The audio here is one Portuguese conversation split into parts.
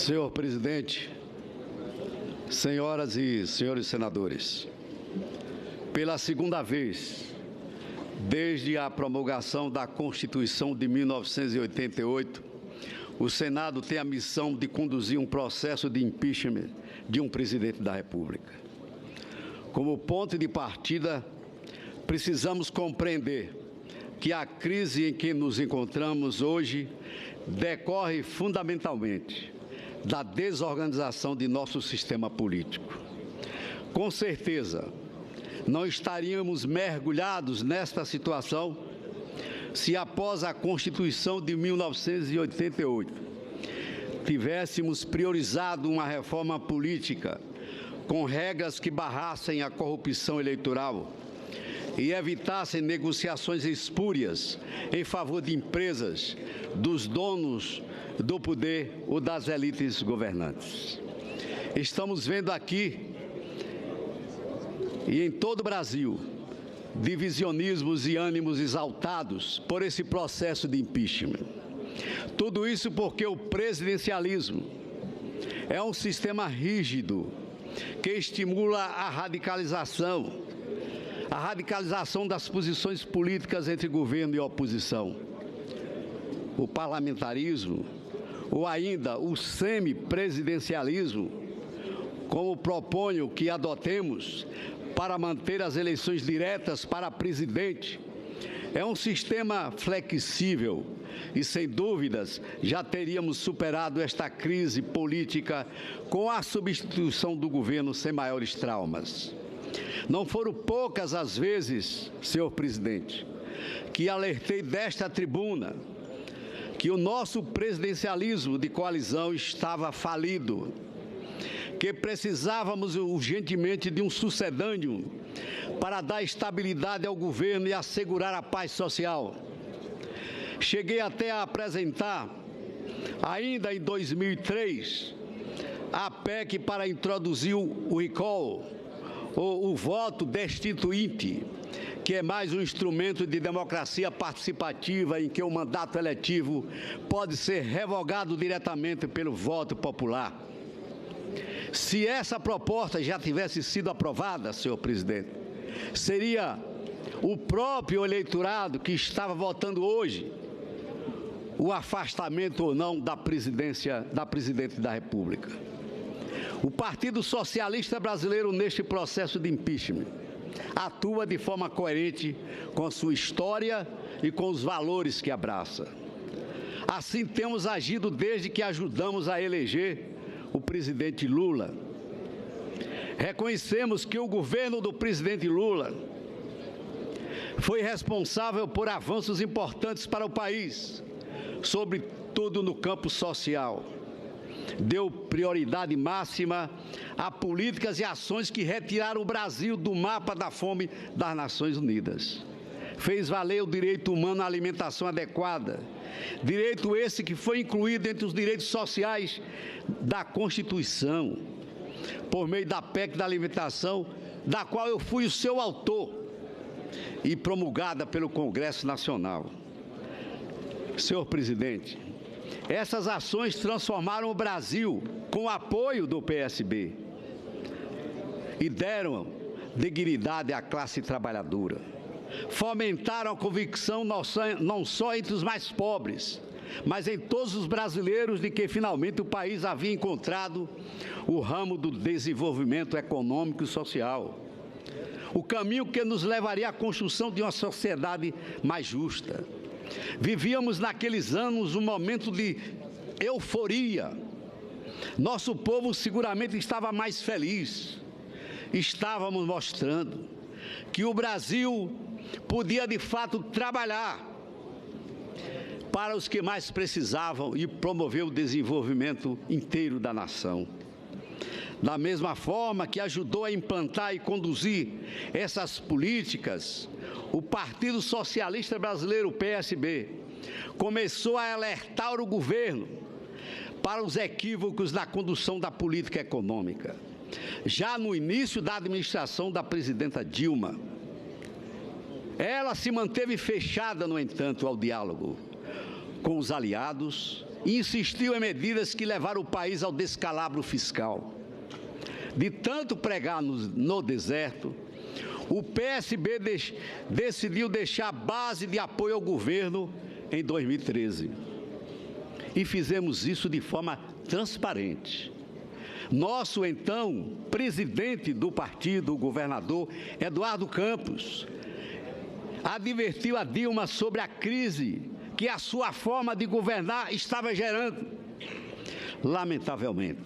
Senhor presidente, senhoras e senhores senadores, pela segunda vez, desde a promulgação da Constituição de 1988, o Senado tem a missão de conduzir um processo de impeachment de um presidente da República. Como ponto de partida, precisamos compreender que a crise em que nos encontramos hoje decorre fundamentalmente da desorganização de nosso sistema político. Com certeza, não estaríamos mergulhados nesta situação se, após a Constituição de 1988, tivéssemos priorizado uma reforma política com regras que barrassem a corrupção eleitoral e evitassem negociações espúrias em favor de empresas, dos donos do poder ou das elites governantes. Estamos vendo aqui e em todo o Brasil divisionismos e ânimos exaltados por esse processo de impeachment. Tudo isso porque o presidencialismo é um sistema rígido que estimula a radicalização das posições políticas entre governo e oposição. O parlamentarismo, ou ainda o semipresidencialismo, como proponho que adotemos para manter as eleições diretas para presidente, é um sistema flexível e, sem dúvidas, já teríamos superado esta crise política com a substituição do governo sem maiores traumas. Não foram poucas as vezes, senhor presidente, que alertei desta tribuna que o nosso presidencialismo de coalizão estava falido, que precisávamos urgentemente de um sucedâneo para dar estabilidade ao governo e assegurar a paz social. Cheguei até a apresentar, ainda em 2003, a PEC para introduzir o recall, ou o voto destituinte, que é mais um instrumento de democracia participativa em que o mandato eletivo pode ser revogado diretamente pelo voto popular. Se essa proposta já tivesse sido aprovada, senhor presidente, seria o próprio eleitorado que estava votando hoje o afastamento ou não da presidente da República. O Partido Socialista Brasileiro, neste processo de impeachment, atua de forma coerente com a sua história e com os valores que abraça. Assim temos agido desde que ajudamos a eleger o presidente Lula. Reconhecemos que o governo do presidente Lula foi responsável por avanços importantes para o país, sobretudo no campo social. Deu prioridade máxima a políticas e ações que retiraram o Brasil do mapa da fome das Nações Unidas. Fez valer o direito humano à alimentação adequada, direito esse que foi incluído entre os direitos sociais da Constituição, por meio da PEC da alimentação, da qual eu fui o seu autor e promulgada pelo Congresso Nacional. Senhor presidente, essas ações transformaram o Brasil com o apoio do PSB e deram dignidade à classe trabalhadora. Fomentaram a convicção não só entre os mais pobres, mas em todos os brasileiros de que finalmente o país havia encontrado o ramo do desenvolvimento econômico e social. O caminho que nos levaria à construção de uma sociedade mais justa. Vivíamos naqueles anos um momento de euforia. Nosso povo seguramente estava mais feliz. Estávamos mostrando que o Brasil podia de fato trabalhar para os que mais precisavam e promover o desenvolvimento inteiro da nação. Da mesma forma que ajudou a implantar e conduzir essas políticas, o Partido Socialista Brasileiro, o PSB, começou a alertar o governo para os equívocos na condução da política econômica. Já no início da administração da presidenta Dilma, ela se manteve fechada, no entanto, ao diálogo com os aliados e insistiu em medidas que levaram o país ao descalabro fiscal. De tanto pregar no deserto, o PSB decidiu deixar a base de apoio ao governo em 2013. E fizemos isso de forma transparente. Nosso então presidente do partido, o governador Eduardo Campos, advertiu a Dilma sobre a crise que a sua forma de governar estava gerando. Lamentavelmente,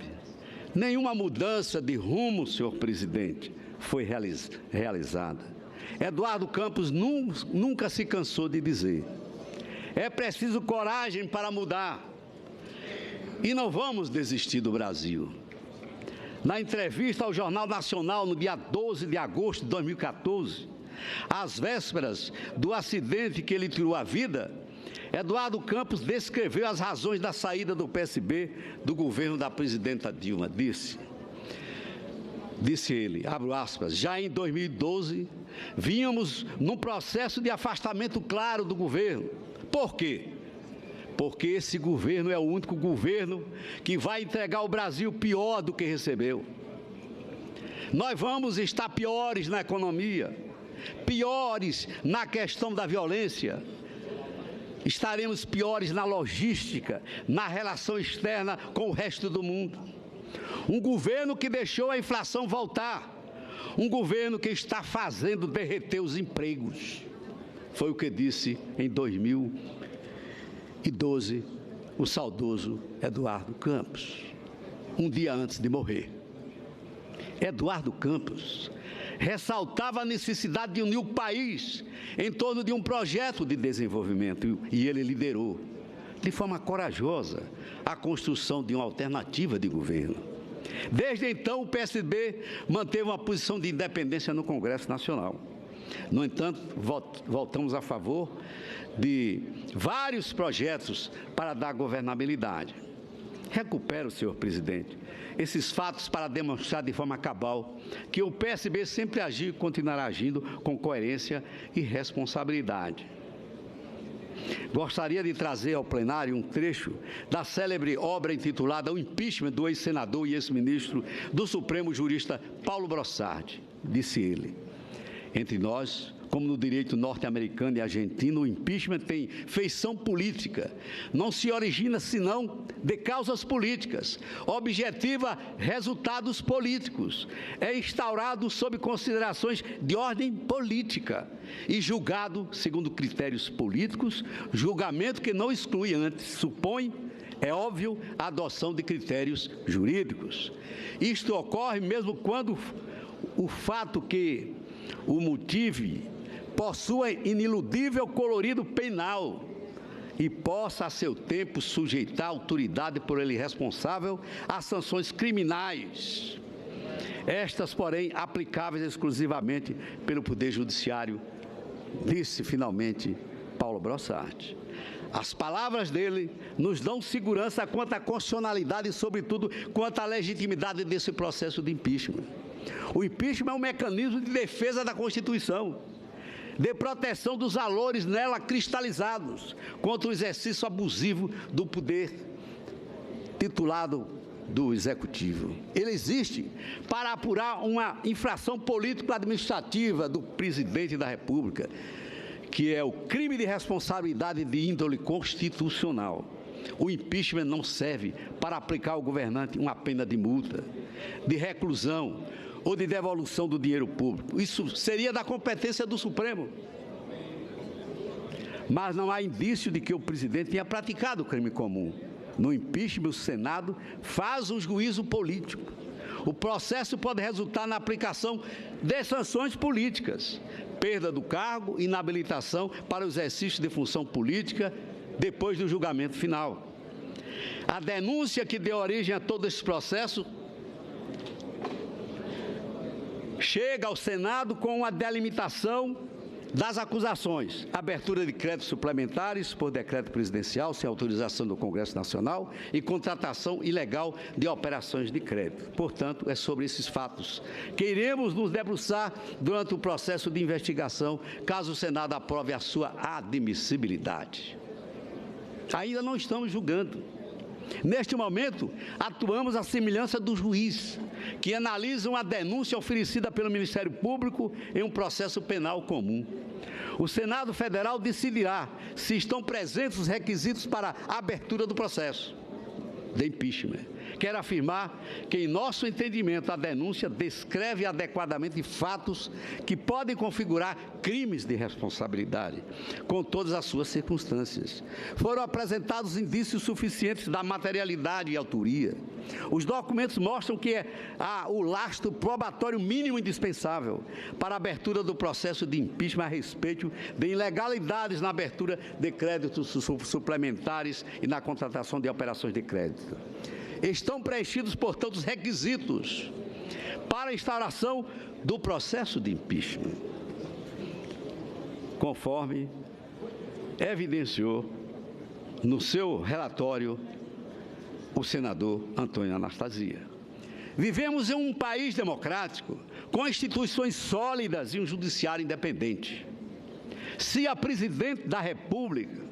nenhuma mudança de rumo, senhor presidente, foi realizada. Eduardo Campos nunca se cansou de dizer: é preciso coragem para mudar e não vamos desistir do Brasil. Na entrevista ao Jornal Nacional, no dia 12 de agosto de 2014, às vésperas do acidente que lhe tirou a vida, Eduardo Campos descreveu as razões da saída do PSB do governo da presidenta Dilma. Disse ele, abro aspas, já em 2012, vínhamos num processo de afastamento claro do governo. Por quê? Porque esse governo é o único governo que vai entregar ao Brasil pior do que recebeu. Nós vamos estar piores na economia, piores na questão da violência, estaremos piores na logística, na relação externa com o resto do mundo. Um governo que deixou a inflação voltar, um governo que está fazendo derreter os empregos. Foi o que disse em 2012 o saudoso Eduardo Campos, um dia antes de morrer. Eduardo Campos ressaltava a necessidade de unir o país em torno de um projeto de desenvolvimento e ele liderou, de forma corajosa, a construção de uma alternativa de governo. Desde então, o PSB manteve uma posição de independência no Congresso Nacional. No entanto, voltamos a favor de vários projetos para dar governabilidade. Recupero, senhor presidente, esses fatos para demonstrar de forma cabal que o PSB sempre agiu e continuará agindo com coerência e responsabilidade. Gostaria de trazer ao plenário um trecho da célebre obra intitulada O Impeachment do ex-senador e ex-ministro do Supremo jurista Paulo Brossard. Disse ele: entre nós, como no direito norte-americano e argentino, o impeachment tem feição política. Não se origina senão de causas políticas, objetiva resultados políticos. É instaurado sob considerações de ordem política e julgado segundo critérios políticos, julgamento que não exclui antes, supõe, é óbvio, a adoção de critérios jurídicos. Isto ocorre mesmo quando o fato que o motive possua iniludível colorido penal e possa, a seu tempo, sujeitar a autoridade por ele responsável a sanções criminais. Estas, porém, aplicáveis exclusivamente pelo Poder Judiciário, disse, finalmente, Paulo Brossard. As palavras dele nos dão segurança quanto à constitucionalidade e, sobretudo, quanto à legitimidade desse processo de impeachment. O impeachment é um mecanismo de defesa da Constituição, de proteção dos valores nela cristalizados contra o exercício abusivo do poder titulado do Executivo. Ele existe para apurar uma infração político-administrativa do presidente da República, que é o crime de responsabilidade de índole constitucional. O impeachment não serve para aplicar ao governante uma pena de multa, de reclusão ou de devolução do dinheiro público. Isso seria da competência do Supremo. Mas não há indício de que o presidente tenha praticado crime comum. No impeachment, o Senado faz um juízo político. O processo pode resultar na aplicação de sanções políticas, perda do cargo, inabilitação para o exercício de função política depois do julgamento final. A denúncia que deu origem a todo esse processo chega ao Senado com uma delimitação das acusações, abertura de créditos suplementares por decreto presidencial sem autorização do Congresso Nacional e contratação ilegal de operações de crédito. Portanto, é sobre esses fatos que iremos nos debruçar durante o processo de investigação, caso o Senado aprove a sua admissibilidade. Ainda não estamos julgando. Neste momento, atuamos à semelhança do juiz, que analisa uma denúncia oferecida pelo Ministério Público em um processo penal comum. O Senado Federal decidirá se estão presentes os requisitos para a abertura do processo de impeachment. Quero afirmar que, em nosso entendimento, a denúncia descreve adequadamente fatos que podem configurar crimes de responsabilidade, com todas as suas circunstâncias. Foram apresentados indícios suficientes da materialidade e autoria. Os documentos mostram que há o lastro probatório mínimo indispensável para a abertura do processo de impeachment a respeito de ilegalidades na abertura de créditos suplementares e na contratação de operações de crédito. Estão preenchidos, portanto, os requisitos para a instauração do processo de impeachment, conforme evidenciou no seu relatório o senador Antônio Anastasia. Vivemos em um país democrático, com instituições sólidas e um judiciário independente. Se a presidente da República,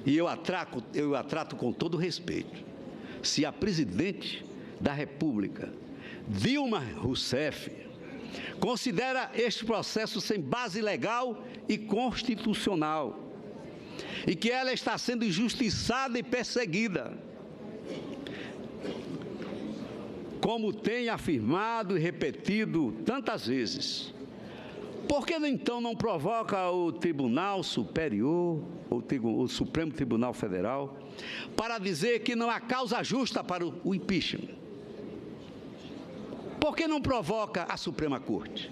e eu a trato com todo respeito, se a presidente da República, Dilma Rousseff, considera este processo sem base legal e constitucional, e que ela está sendo injustiçada e perseguida, como tem afirmado e repetido tantas vezes, por que então não provoca o Tribunal Superior, o Supremo Tribunal Federal, para dizer que não há causa justa para o impeachment? Por que não provoca a Suprema Corte?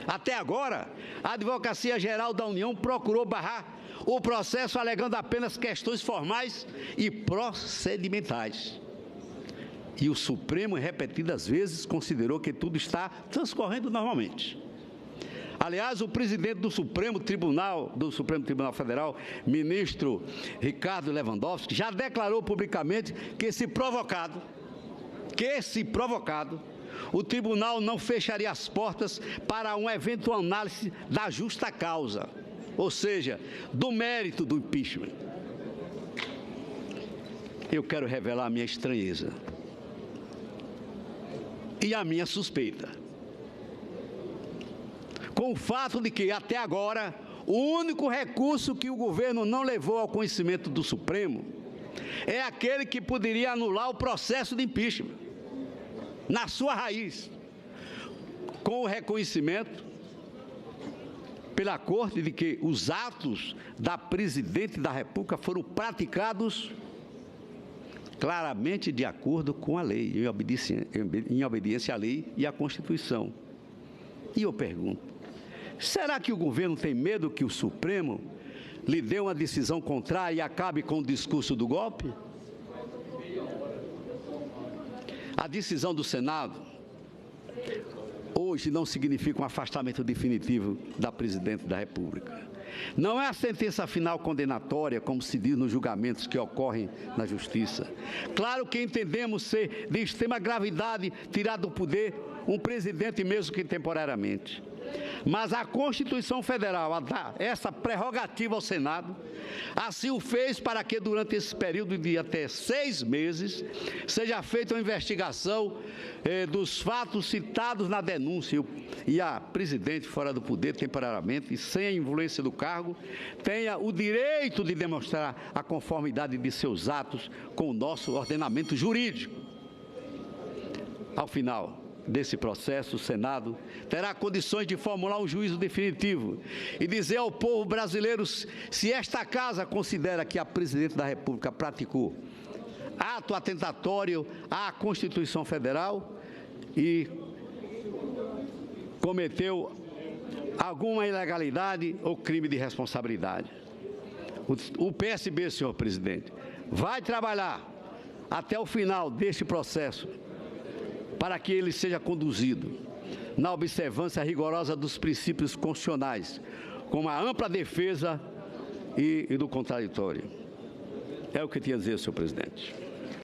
Até agora, a Advocacia Geral da União procurou barrar o processo alegando apenas questões formais e procedimentais. E o Supremo, repetidas vezes, considerou que tudo está transcorrendo normalmente. Aliás, o presidente do Supremo Tribunal Federal, ministro Ricardo Lewandowski, já declarou publicamente que, se provocado, o tribunal não fecharia as portas para uma eventual análise da justa causa, ou seja, do mérito do impeachment. Eu quero revelar a minha estranheza e a minha suspeita com o fato de que, até agora, o único recurso que o governo não levou ao conhecimento do Supremo é aquele que poderia anular o processo de impeachment, na sua raiz, com o reconhecimento pela Corte de que os atos da presidente da República foram praticados claramente de acordo com a lei, em obediência à lei e à Constituição. E eu pergunto, será que o governo tem medo que o Supremo lhe dê uma decisão contrária e acabe com o discurso do golpe? A decisão do Senado hoje não significa um afastamento definitivo da presidente da República. Não é a sentença final condenatória, como se diz nos julgamentos que ocorrem na Justiça. Claro que entendemos ser de extrema gravidade tirar do poder um presidente, mesmo que temporariamente. Mas a Constituição Federal dá essa prerrogativa ao Senado, assim o fez para que, durante esse período de até 6 meses, seja feita uma investigação dos fatos citados na denúncia e a presidente, fora do poder temporariamente e sem a influência do cargo, tenha o direito de demonstrar a conformidade de seus atos com o nosso ordenamento jurídico. Ao final desse processo, o Senado terá condições de formular um juízo definitivo e dizer ao povo brasileiro se esta Casa considera que a presidente da República praticou ato atentatório à Constituição Federal e cometeu alguma ilegalidade ou crime de responsabilidade. O PSB, senhor presidente, vai trabalhar até o final deste processo para que ele seja conduzido na observância rigorosa dos princípios constitucionais, com a ampla defesa e do contraditório. É o que eu tinha a dizer, senhor presidente.